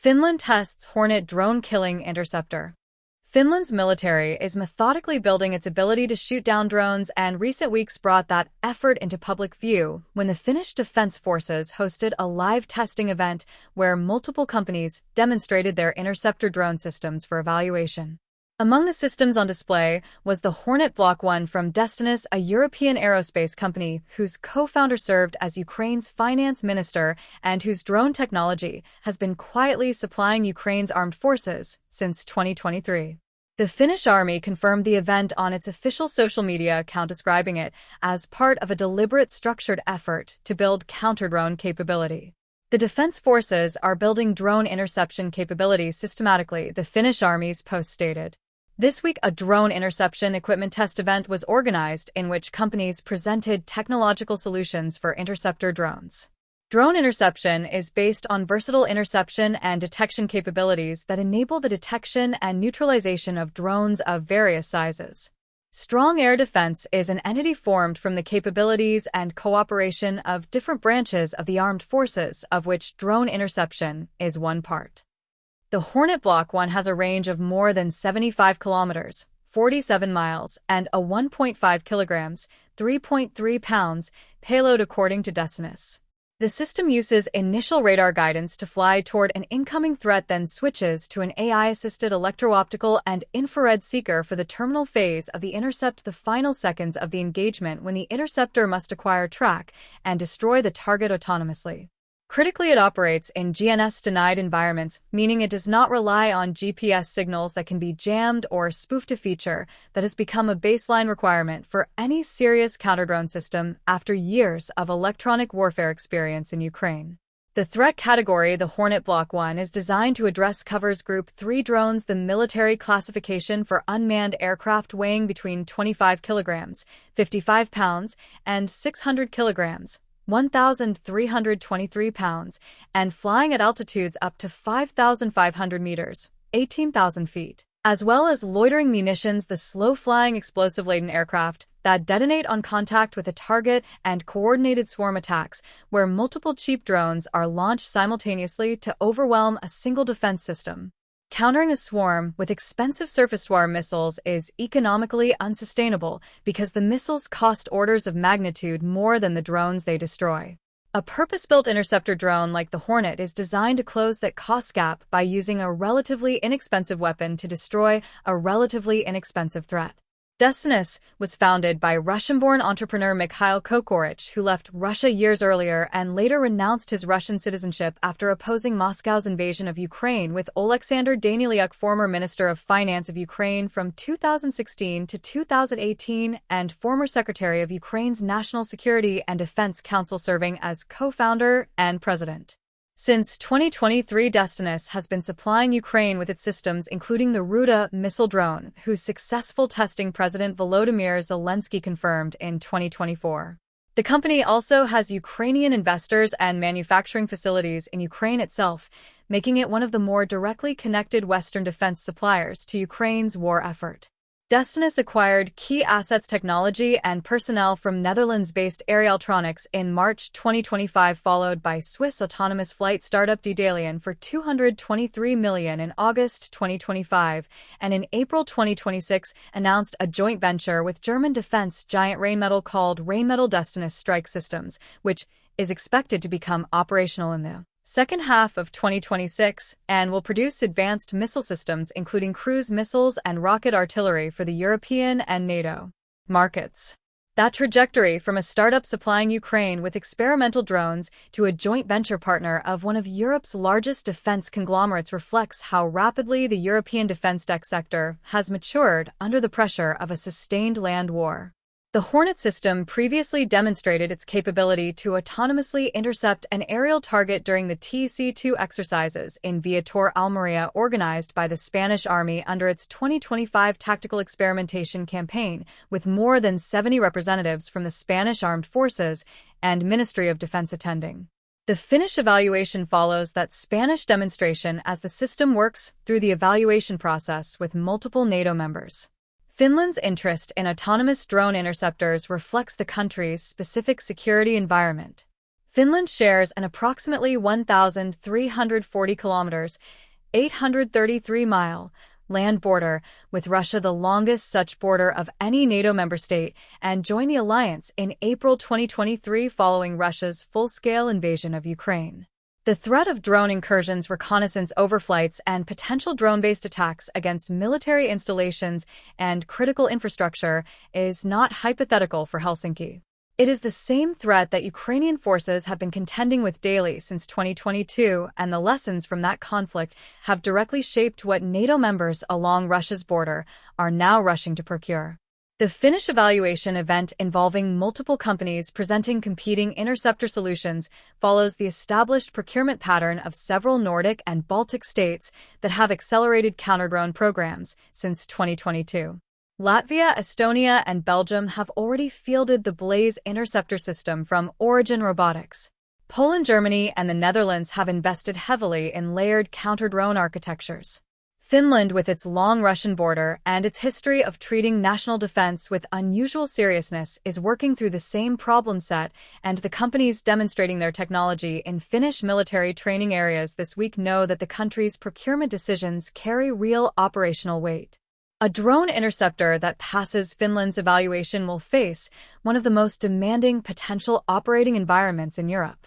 Finland tests Hornet drone-killing interceptor. Finland's military is methodically building its ability to shoot down drones, and recent weeks brought that effort into public view when the Finnish Defence Forces hosted a live testing event where multiple companies demonstrated their interceptor drone systems for evaluation. Among the systems on display was the Hornet Block 1 from Destinus, a European aerospace company whose co-founder served as Ukraine's finance minister and whose drone technology has been quietly supplying Ukraine's armed forces since 2023. The Finnish army confirmed the event on its official social media account, describing it as part of a deliberate, structured effort to build counter-drone capability. The Defense Forces are building drone interception capabilities systematically, the Finnish Army's post stated. This week, a drone interception equipment test event was organized in which companies presented technological solutions for interceptor drones. Drone interception is based on versatile interception and detection capabilities that enable the detection and neutralization of drones of various sizes. Strong Air Defense is an entity formed from the capabilities and cooperation of different branches of the armed forces, of which drone interception is one part. The Hornet Block 1 has a range of more than 75 kilometers, 47 miles, and a 1.5 kilograms, 3.3 pounds, payload according to Destinus. The system uses initial radar guidance to fly toward an incoming threat, then switches to an AI-assisted electro-optical and infrared seeker for the terminal phase of the intercept, the final seconds of the engagement when the interceptor must acquire, track, and destroy the target autonomously. Critically, it operates in GNSS-denied environments, meaning it does not rely on GPS signals that can be jammed or spoofed, a feature that has become a baseline requirement for any serious counter-drone system after years of electronic warfare experience in Ukraine. The threat category the Hornet Block 1 is designed to address covers Group 3 drones, the military classification for unmanned aircraft weighing between 25 kilograms, 55 pounds, and 600 kilograms, 1,323 pounds, and flying at altitudes up to 5,500 meters, 18,000 feet, as well as loitering munitions, the slow-flying explosive-laden aircraft that detonate on contact with a target, and coordinated swarm attacks, where multiple cheap drones are launched simultaneously to overwhelm a single defense system. Countering a swarm with expensive surface-to-air missiles is economically unsustainable because the missiles cost orders of magnitude more than the drones they destroy. A purpose-built interceptor drone like the Hornet is designed to close that cost gap by using a relatively inexpensive weapon to destroy a relatively inexpensive threat. Destinus was founded by Russian-born entrepreneur Mikhail Kokorich, who left Russia years earlier and later renounced his Russian citizenship after opposing Moscow's invasion of Ukraine, with Oleksandr Danylyuk, former Minister of Finance of Ukraine from 2016 to 2018 and former Secretary of Ukraine's National Security and Defense Council, serving as co-founder and president. Since 2023, Destinus has been supplying Ukraine with its systems, including the Ruda missile drone, whose successful testing President Volodymyr Zelensky confirmed in 2024. The company also has Ukrainian investors and manufacturing facilities in Ukraine itself, making it one of the more directly connected Western defense suppliers to Ukraine's war effort. Destinus acquired key assets, technology, and personnel from Netherlands-based Aerialtronics in March 2025, followed by Swiss autonomous flight startup Dedalian for $223 million in August 2025, and in April 2026 announced a joint venture with German defense giant Rheinmetall called Rheinmetall Destinus Strike Systems, which is expected to become operational in the second half of 2026 and will produce advanced missile systems, including cruise missiles and rocket artillery, for the European and NATO markets. That trajectory from a startup supplying Ukraine with experimental drones to a joint venture partner of one of Europe's largest defense conglomerates reflects how rapidly the European defense tech sector has matured under the pressure of a sustained land war. The Hornet system previously demonstrated its capability to autonomously intercept an aerial target during the TC-2 exercises in Viator Almeria, organized by the Spanish Army under its 2025 tactical experimentation campaign, with more than 70 representatives from the Spanish Armed Forces and Ministry of Defense attending. The Finnish evaluation follows that Spanish demonstration as the system works through the evaluation process with multiple NATO members. Finland's interest in autonomous drone interceptors reflects the country's specific security environment. Finland shares an approximately 1,340 kilometers, 833-mile, land border with Russia, the longest such border of any NATO member state, and joined the alliance in April 2023 following Russia's full-scale invasion of Ukraine. The threat of drone incursions, reconnaissance overflights, and potential drone-based attacks against military installations and critical infrastructure is not hypothetical for Helsinki. It is the same threat that Ukrainian forces have been contending with daily since 2022, and the lessons from that conflict have directly shaped what NATO members along Russia's border are now rushing to procure. The Finnish evaluation event, involving multiple companies presenting competing interceptor solutions, follows the established procurement pattern of several Nordic and Baltic states that have accelerated counter-drone programs since 2022. Latvia, Estonia, and Belgium have already fielded the Blaze interceptor system from Origin Robotics. Poland, Germany, and the Netherlands have invested heavily in layered counter-drone architectures. Finland, with its long Russian border and its history of treating national defense with unusual seriousness, is working through the same problem set, and the companies demonstrating their technology in Finnish military training areas this week know that the country's procurement decisions carry real operational weight. A drone interceptor that passes Finland's evaluation will face one of the most demanding potential operating environments in Europe.